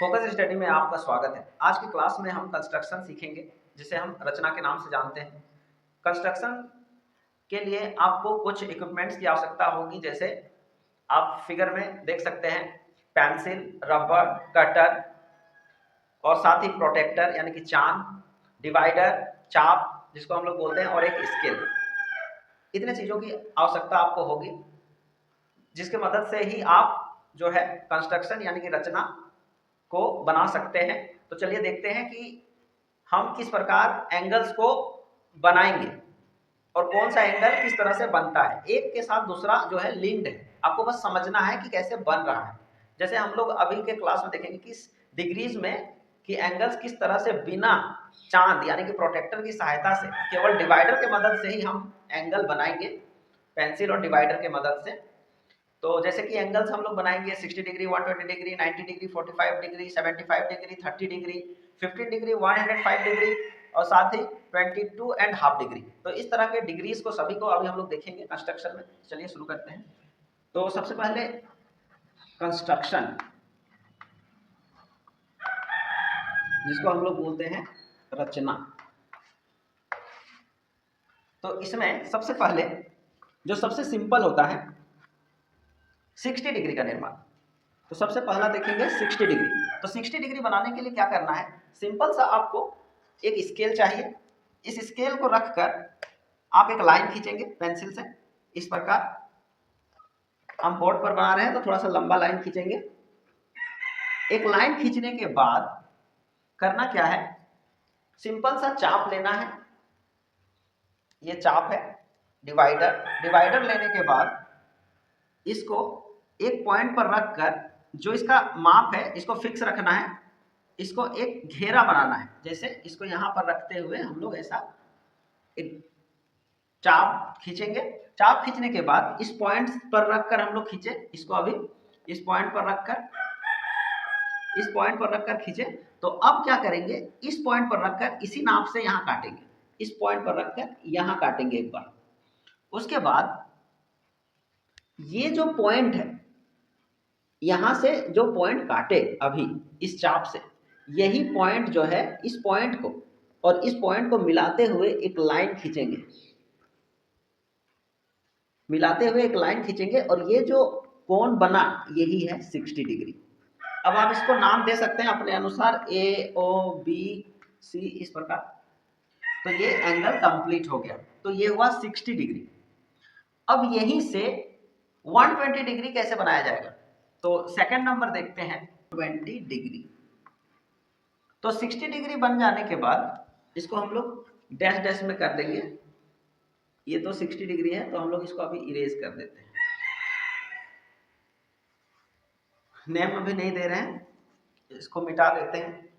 Focus study में आपका स्वागत है। आज की क्लास में हम कंस्ट्रक्शन सीखेंगे, जिसे हम रचना के नाम से जानते हैं। कंस्ट्रक्शन के लिए आपको कुछ इक्विपमेंट्स की आवश्यकता होगी, जैसे आप फिगर में देख सकते हैं पेंसिल, रबर, कटर और साथ ही प्रोटेक्टर यानी कि चांद, डिवाइडर, चाप जिसको हम लोग बोलते हैं, और एक स्केल। इतने चीज़ों की आवश्यकता आपको होगी, जिसके मदद से ही आप जो है कंस्ट्रक्शन यानी कि रचना को बना सकते हैं। तो चलिए देखते हैं कि हम किस प्रकार एंगल्स को बनाएंगे और कौन सा एंगल किस तरह से बनता है। एक के साथ दूसरा जो है लिंक्ड है, आपको बस समझना है कि कैसे बन रहा है। जैसे हम लोग अभी के क्लास में देखेंगे किस डिग्रीज में कि एंगल्स किस तरह से बिना चांद यानी कि प्रोटेक्टर की सहायता से, केवल डिवाइडर के मदद से ही हम एंगल बनाएंगे, पेंसिल और डिवाइडर के मदद से। तो जैसे कि एंगल्स हम लोग बनाएंगे 60 degree, 120 degree, 90 degree, 45 degree, 75 degree, 30 degree, 15 degree, 105 degree और साथ ही 22 एंड हाफ डिग्री। तो इस तरह के डिग्रीज को सभी को अभी हम लोग देखेंगे कंस्ट्रक्शन में। चलिए शुरू करते हैं। तो सबसे पहले कंस्ट्रक्शन, जिसको हम लोग बोलते हैं रचना। तो इसमें सबसे पहले जो सबसे सिंपल होता है 60 डिग्री का निर्माण। तो सबसे पहला देखेंगे 60 डिग्री। तो 60 डिग्री बनाने के लिए क्या करना है, सिंपल सा आपको एक स्केल चाहिए। इस स्केल को रखकर आप एक लाइन खींचेंगे पेंसिल से, इस प्रकार। हम बोर्ड पर बना रहे हैं तो थोड़ा सा लंबा लाइन खींचेंगे। एक लाइन खींचने के बाद करना क्या है, सिंपल सा चाप लेना है। ये चाप है डिवाइडर। डिवाइडर लेने के बाद इसको एक पॉइंट पर रखकर जो इसका माप है इसको फिक्स रखना है। इसको एक घेरा बनाना है। जैसे इसको यहां पर रखते हुए हम लोग ऐसा एक चाप खींचेंगे। चाप खींचने के बाद इस पॉइंट पर रखकर हम लोग खींचे इसको, अभी इस पॉइंट पर रखकर खींचे। तो अब क्या करेंगे, इस पॉइंट पर रखकर इसी नाप से यहां काटेंगे। इस पॉइंट पर रखकर यहां काटेंगे एक बार। उसके बाद ये जो पॉइंट है, यहां से जो पॉइंट काटे अभी इस चाप से, यही पॉइंट जो है, इस पॉइंट को और इस पॉइंट को मिलाते हुए एक लाइन खींचेंगे। और ये जो कोण बना यही है 60 डिग्री। अब आप इसको नाम दे सकते हैं अपने अनुसार, ए, ओ, बी, सी, इस प्रकार। तो ये एंगल कंप्लीट हो गया। तो ये हुआ 60 डिग्री। अब यहीं से 120 डिग्री कैसे बनाया जाएगा, तो सेकंड नंबर देखते हैं 20 डिग्री। तो 60 डिग्री बन जाने के बाद इसको हम लोग डैश डैश में कर देंगे। ये तो 60 डिग्री है, तो हम लोग इसको अभी इरेज कर देते हैं। नेम अभी नहीं दे रहे हैं, इसको मिटा देते हैं।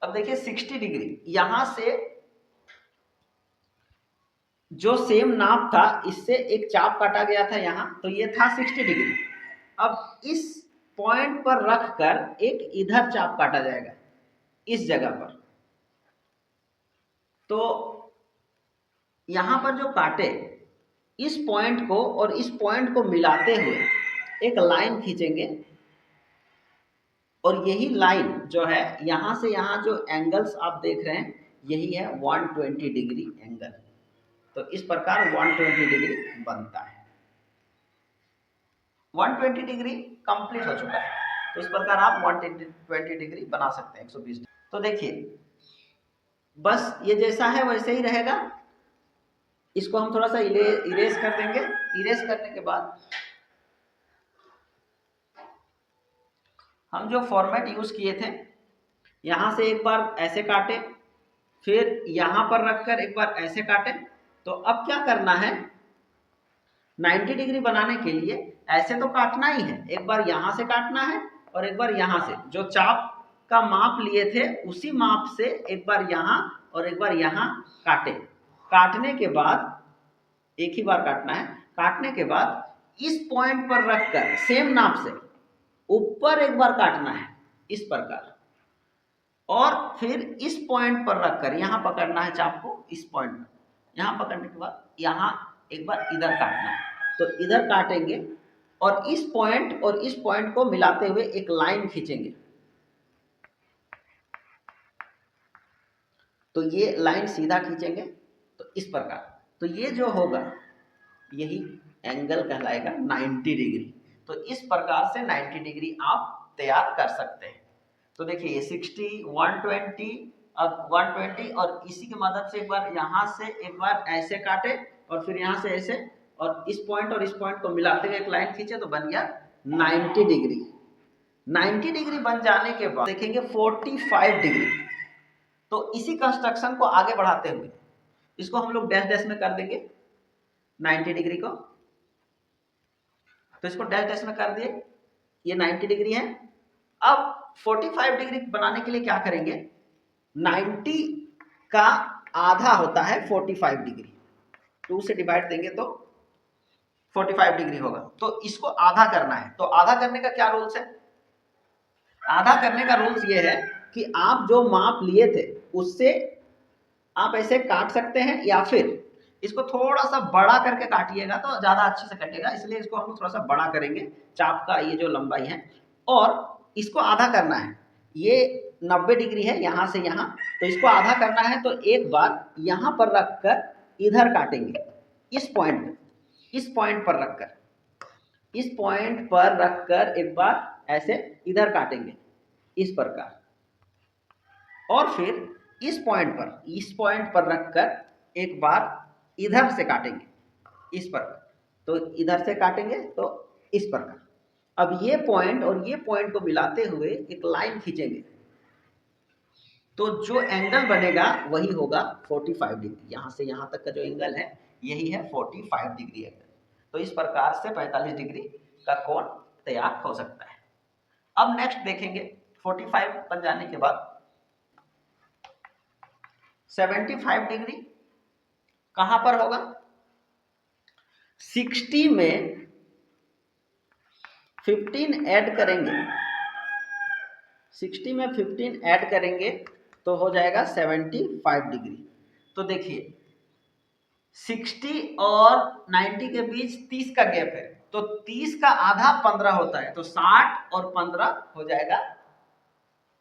अब देखिए 60 डिग्री, यहां से जो सेम नाप था इससे एक चाप काटा गया था यहां, तो ये था 60 डिग्री। अब इस पॉइंट पर रखकर एक इधर चाप काटा जाएगा इस जगह पर। तो यहां पर जो काटे, इस पॉइंट को और इस पॉइंट को मिलाते हुए एक लाइन खींचेंगे। और यही लाइन जो है, यहां से यहां जो एंगल्स आप देख रहे हैं, यही है 120 डिग्री एंगल। तो इस प्रकार 120 डिग्री बनता है। 120 डिग्री कंप्लीट हो चुका है। तो इस प्रकार आप 120 डिग्री बना सकते हैं, 120 डिग्री। तो देखिए बस ये जैसा है वैसे ही रहेगा। इसको हम थोड़ा सा इरेज कर देंगे। इरेज करने के बाद हम जो फॉर्मेट यूज किए थे, यहां से एक बार ऐसे काटे, फिर यहां पर रखकर एक बार ऐसे काटे। तो अब क्या करना है, 90 डिग्री बनाने के लिए ऐसे तो काटना ही है, एक बार यहां से काटना है और एक बार यहां से, जो चाप का माप लिए थे उसी माप से एक बार यहां और एक बार यहां काटे। काटने के बाद एक ही बार काटना है। काटने के बाद इस पॉइंट पर रखकर सेम नाप से ऊपर एक बार काटना है इस प्रकार। और फिर इस पॉइंट पर रखकर यहां पकड़ना है चाप को, इस पॉइंट पर यहां पकड़ने के बाद यहां एक बार इधर काटना है। तो इधर काटेंगे और इस पॉइंट को मिलाते हुए एक लाइन खींचेंगे। तो ये लाइन सीधा खींचेंगे तो इस प्रकार, तो ये जो होगा यही एंगल कहलाएगा 90 डिग्री। तो इस प्रकार से 90 डिग्री आप तैयार कर सकते हैं। तो देखिए ये 60, 120, अब 120 और इसी की मदद से एक बार यहाँ से एक बार ऐसे काटे और फिर यहाँ से ऐसे और इस पॉइंट और इस पॉइंट को मिलाते हुए एक लाइन खींचे तो बन गया 90 डिग्री। 90 डिग्री बन जाने के बाद देखेंगे 45 डिग्री। तो इसी कंस्ट्रक्शन को आगे बढ़ाते हुए इसको हम लोग डैश डैश में कर देंगे 90 डिग्री को। तो इसको डैश डैश में कर दिए, ये 90 डिग्री है। अब 45 डिग्री बनाने के लिए क्या करेंगे, 90 का आधा होता है 45 डिग्री, 2 से डिवाइड देंगे तो 45 डिग्री होगा। तो इसको आधा करना है। तो आधा करने का क्या रूल्स है, आधा करने का रूल्स ये है कि आप जो माप लिए थे उससे आप ऐसे काट सकते हैं या फिर इसको थोड़ा सा बड़ा करके काटिएगा तो ज्यादा अच्छे से कटेगा, इसलिए इसको हम थोड़ा सा बड़ा करेंगे चाप का ये जो लंबाई है, और इसको आधा करना है। ये 90 डिग्री है यहाँ से यहाँ, तो इसको आधा करना है तो एक बार यहाँ पर रखकर इधर काटेंगे, इस पॉइंट पर रखकर, इस पॉइंट पर रखकर एक बार ऐसे इधर काटेंगे इस प्रकार, और फिर इस पॉइंट पर रखकर एक बार इधर से काटेंगे इस प्रकार। तो इधर से काटेंगे तो इस प्रकार। अब ये पॉइंट और ये पॉइंट को मिलाते हुए एक लाइन खींचेंगे तो जो एंगल बनेगा वही होगा 45 डिग्री। यहाँ से यहाँ तक का जो एंगल है यही है 45 डिग्री एंगल। तो इस प्रकार से 45 डिग्री का कोण तैयार हो सकता है। अब नेक्स्ट देखेंगे 45 बन जाने के बाद 75 डिग्री कहां पर होगा, 60 में 15 ऐड करेंगे, 60 में 15 ऐड करेंगे तो हो जाएगा 75 डिग्री। तो देखिए 60 और 90 के बीच 30 का गैप है, तो 30 का आधा 15 होता है, तो 60 और 15 हो जाएगा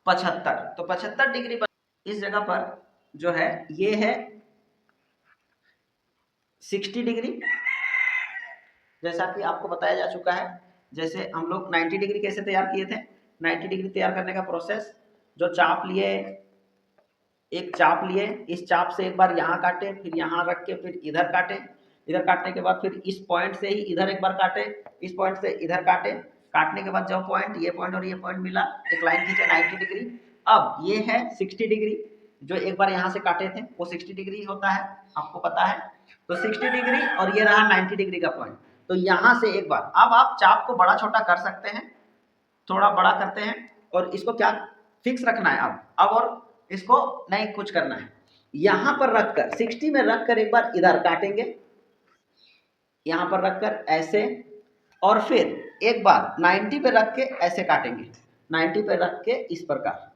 75। तो 75 डिग्री पर इस जगह पर जो है ये है 60 डिग्री, जैसा कि आपको बताया जा चुका है। जैसे हम लोग 90 डिग्री कैसे तैयार किए थे, 90 डिग्री तैयार करने का प्रोसेस, जो चाप लिए, एक चाप लिए, इस चाप से एक बार यहाँ काटे, फिर यहाँ रख के फिर इधर काटे, इधर काटने के बाद फिर इस पॉइंट से ही इधर एक बार काटे, इस पॉइंट से इधर काटे, काटने के बाद जो पॉइंट, ये पॉइंट और ये पॉइंट मिला, एक लाइन खींचे 90 डिग्री। अब ये है 60 डिग्री, जो एक बार यहाँ से काटे थे वो 60 डिग्री होता है, आपको पता है। तो 60 डिग्री और ये रहा 90 डिग्री का पॉइंट। तो यहाँ से एक बार, अब आप चाप को बड़ा छोटा कर सकते हैं, थोड़ा बड़ा करते हैं और इसको क्या फिक्स रखना है अब और इसको नहीं कुछ करना है। यहां पर रखकर 60 में रखकर एक बार इधर काटेंगे, यहां पर रखकर ऐसे, और फिर एक बार 90 पे रख के ऐसे काटेंगे, 90 पे रख के इस प्रकार।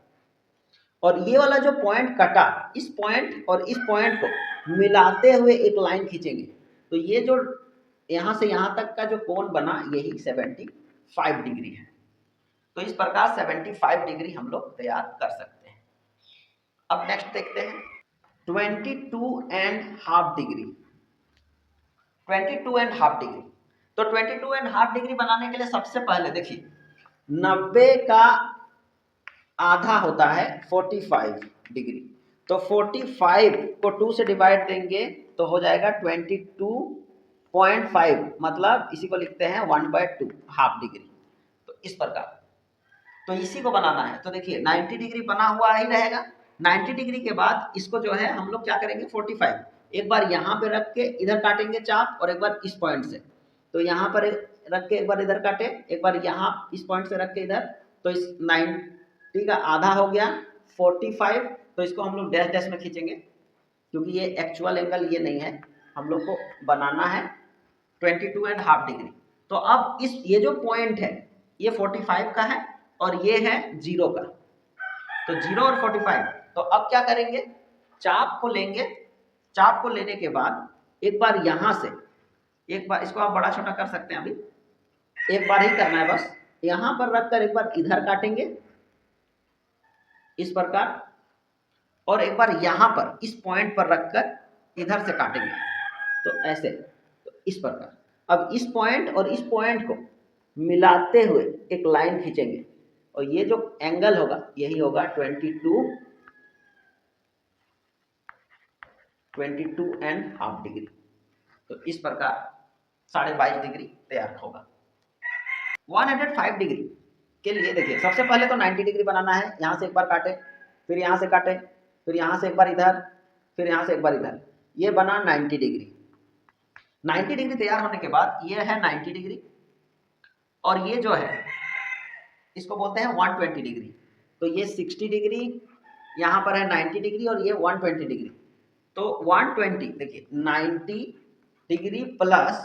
और ये वाला जो पॉइंट कटा, इस पॉइंट और इस पॉइंट को मिलाते हुए एक लाइन खींचेंगे, तो ये जो यहां से यहां तक का जो कोण बना यही 75 डिग्री है। तो इस प्रकार 75 डिग्री हम लोग तैयार कर सकते हैं। अब नेक्स्ट देखते हैं 22.5 डिग्री। 22.5 डिग्री, तो 22.5 डिग्री बनाने के लिए सबसे पहले देखिए 90 का आधा होता है 45 डिग्री, तो 45 को 2 से डिवाइड देंगे तो हो जाएगा 22.5, मतलब इसी को लिखते हैं 1/2 हाफ डिग्री। तो इस प्रकार, तो इसी को बनाना है। तो देखिए 90 डिग्री बना हुआ ही रहेगा। 90 डिग्री के बाद इसको जो है हम लोग क्या करेंगे, 45 एक बार यहाँ पे रख के इधर काटेंगे चाप, और एक बार इस पॉइंट से, तो यहाँ पर रख के एक बार इधर काटे, एक बार यहाँ इस पॉइंट से रख के इधर, तो इस 90 का आधा हो गया 45। तो इसको हम लोग डैश डैश में खींचेंगे क्योंकि ये एक्चुअल एंगल ये नहीं है, हम लोग को बनाना है 22.5 डिग्री। तो अब इस ये जो पॉइंट है ये 45 का है और ये है 0 का, तो 0 और 45। तो अब क्या करेंगे, चाप को लेंगे, चाप को लेने के बाद एक बार यहां से, एक बार इसको आप बड़ा छोटा कर सकते हैं, अभी एक बार ही करना है बस, यहां पर रखकर एक बार इधर काटेंगे इस प्रकार, और एक बार यहाँ पर इस पॉइंट पर रखकर इधर से काटेंगे, तो ऐसे, तो इस प्रकार। अब इस पॉइंट और इस पॉइंट को मिलाते हुए एक लाइन खींचेंगे और ये जो एंगल होगा यही होगा 22.5 डिग्री। तो इस प्रकार 22.5 डिग्री तैयार होगा। 105 डिग्री के लिए देखिए, सबसे पहले तो 90 डिग्री बनाना है। यहाँ से एक बार काटे, फिर यहाँ से काटे, फिर यहाँ से एक बार इधर, फिर यहाँ से एक बार इधर, ये बना 90 डिग्री। 90 डिग्री तैयार होने के बाद ये है 90 डिग्री, और ये जो है इसको बोलते हैं 120 डिग्री। तो ये 60 डिग्री, यहाँ पर है 90 डिग्री और ये 120 डिग्री। तो 120 देखिए 90 डिग्री प्लस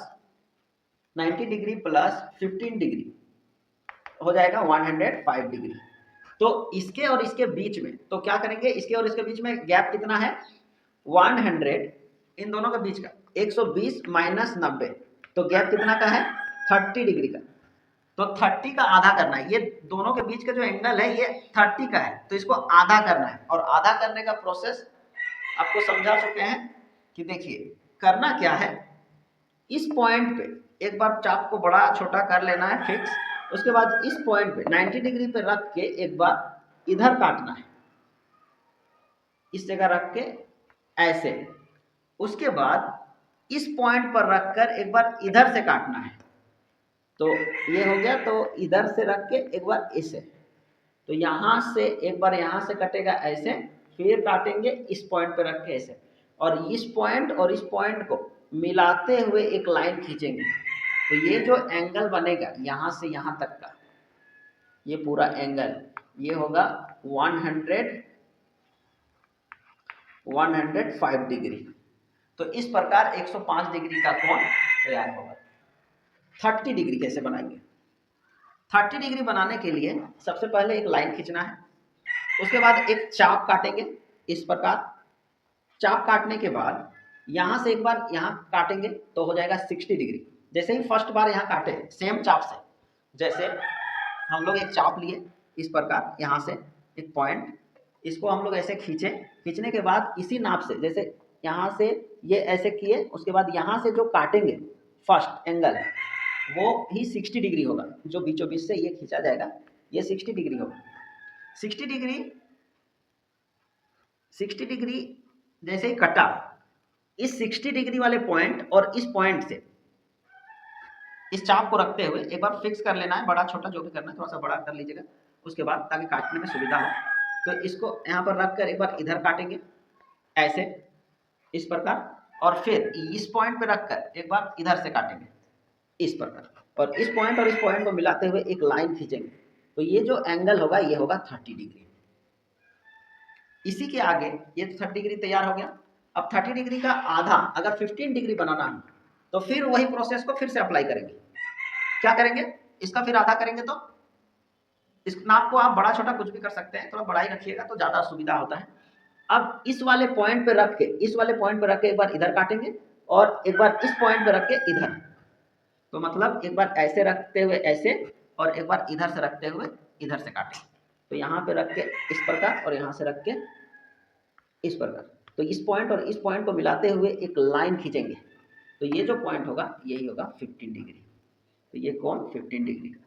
15 डिग्री हो जाएगा 105 डिग्री। तो इसके और इसके बीच में तो क्या करेंगे, इसके और इसके बीच में गैप कितना है 100, इन दोनों के बीच का 120 माइनस 90, तो गैप कितना का है 30 डिग्री का। तो 30 का आधा करना है, ये दोनों के बीच का जो एंगल है ये 30 का है, तो इसको आधा करना है। और आधा करने का प्रोसेस आपको समझा चुके हैं कि देखिए करना क्या है, इस पॉइंट पे एक बार चाप को बड़ा छोटा कर लेना है फिक्स, उसके बाद इस पॉइंट पे 90 डिग्री पे रख के एक बार इधर काटना है, इस जगह रख के ऐसे, उसके बाद इस पॉइंट पर रखकर एक बार इधर से काटना है। तो ये हो गया, तो इधर से रख के एक बार इसे, तो यहाँ से एक बार यहाँ से कटेगा ऐसे, फिर काटेंगे इस पॉइंट पे रख के ऐसे, और इस पॉइंट को मिलाते हुए एक लाइन खींचेंगे। तो ये जो एंगल बनेगा यहाँ से यहाँ तक का, ये पूरा एंगल ये होगा 105 डिग्री। तो इस प्रकार 105 डिग्री का कोण तैयार होगा। 30 डिग्री कैसे बनाएंगे? 30 डिग्री बनाने के लिए सबसे पहले एक लाइन खींचना है, उसके बाद एक चाप काटेंगे इस प्रकार। चाप काटने के बाद यहाँ से एक बार यहाँ काटेंगे तो हो जाएगा 60 डिग्री। जैसे ही फर्स्ट बार यहाँ काटे सेम चाप से, जैसे हम लोग एक चाप लिए इस प्रकार, यहाँ से एक पॉइंट, इसको हम लोग ऐसे खींचे, खींचने के बाद इसी नाप से, जैसे यहाँ से ये ऐसे किए, उसके बाद यहाँ से जो काटेंगे फर्स्ट एंगल वो ही 60 डिग्री होगा, जो बीचों बीच से ये खींचा जाएगा ये 60 डिग्री होगा। 60 डिग्री जैसे ही कटा, इस 60 डिग्री वाले पॉइंट और इस पॉइंट से इस चाप को रखते हुए एक बार फिक्स कर लेना है, बड़ा छोटा जो भी करना है थोड़ा सा बड़ा कर लीजिएगा उसके बाद, ताकि काटने में सुविधा हो। तो इसको यहाँ पर रख कर एक बार इधर काटेंगे ऐसे इस प्रकार, और फिर इस पॉइंट पे रखकर एक बार इधर से काटेंगे इस प्रकार, और इस पॉइंट को मिलाते हुए एक लाइन खींचेंगे। तो ये जो एंगल होगा ये होगा 30 डिग्री। इसी के आगे ये 30 डिग्री तैयार हो गया। अब 30 डिग्री का आधा अगर 15 डिग्री बनाना है तो फिर वही प्रोसेस को फिर से अप्लाई करेंगे। क्या करेंगे, इसका फिर आधा करेंगे, तो इस नाप को आप बड़ा छोटा कुछ भी कर सकते हैं, थोड़ा बड़ा ही रखिएगा तो ज्यादा सुविधा होता है। अब इस वाले पॉइंट पे रख के एक बार इधर काटेंगे और एक बार इस पॉइंट पे रख के इधर, तो मतलब एक बार ऐसे रखते हुए ऐसे और एक बार इधर से रखते हुए इधर से काटेंगे। तो यहाँ पे रख के इस प्रकार और यहाँ से रख के इस प्रकार, तो इस पॉइंट और इस पॉइंट को मिलाते हुए एक लाइन खींचेंगे। तो ये जो पॉइंट होगा यही होगा 15 डिग्री। तो ये कोण 15 डिग्री का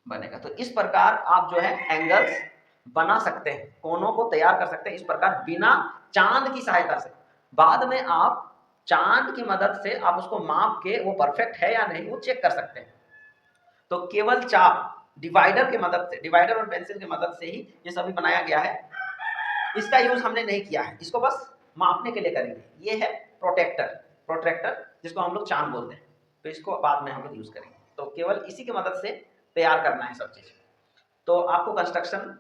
बनेगा। तो इस प्रकार आप जो है एंगल्स बना सकते हैं, कोणों को तैयार कर सकते हैं इस प्रकार बिना चांद की सहायता से। बाद में आप चांद की मदद से आप उसको माप के वो परफेक्ट है या नहीं वो चेक कर सकते हैं। तो केवल चाप डिवाइडर की मदद से, डिवाइडर और पेंसिल की मदद से ही ये सभी बनाया गया है। इसका यूज हमने नहीं किया है, इसको बस मापने के लिए करेंगे। ये है प्रोट्रैक्टर जिसको हम लोग चांद बोलते हैं, तो इसको बाद में हम लोग यूज करेंगे। तो केवल इसी की मदद से तैयार करना है सब चीज। तो आपको कंस्ट्रक्शन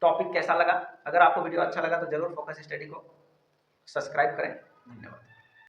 टॉपिक कैसा लगा? अगर आपको वीडियो अच्छा लगा तो जरूर फोकस स्टडी को सब्सक्राइब करें। धन्यवाद।